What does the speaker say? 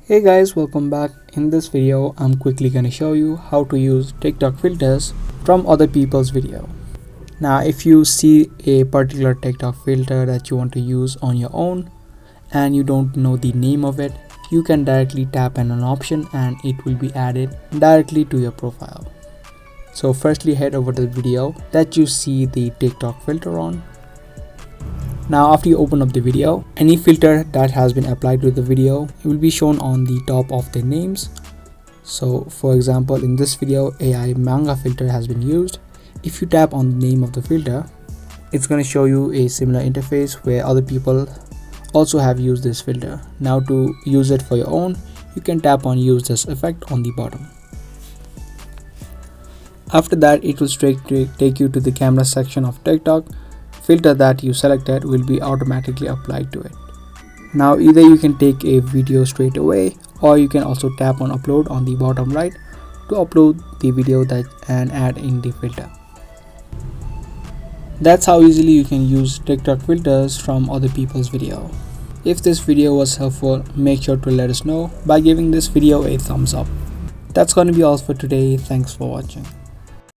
Hey guys, welcome back. In this video, I'm quickly gonna show you how to use TikTok filters from other people's video. Now, if you see a particular TikTok filter that you want to use on your own and you don't know the name of it, you can directly tap on an option and it will be added directly to your profile. So firstly, head over to the video that you see the TikTok filter on. Now after you open up the video, any filter that has been applied to the video, it will be shown on the top of the names. So for example, in this video, AI manga filter has been used. If you tap on the name of the filter, it's going to show you a similar interface where other people also have used this filter. Now to use it for your own, you can tap on use this effect on the bottom. After that, it will straight take you to the camera section of TikTok. Filter that you selected will be automatically applied to it. Now either you can take a video straight away, or you can also tap on upload on the bottom right to upload the video and add in the filter. That's how easily you can use TikTok filters from other people's video. If this video was helpful, make sure to let us know by giving this video a thumbs up. That's going to be all for today. Thanks for watching.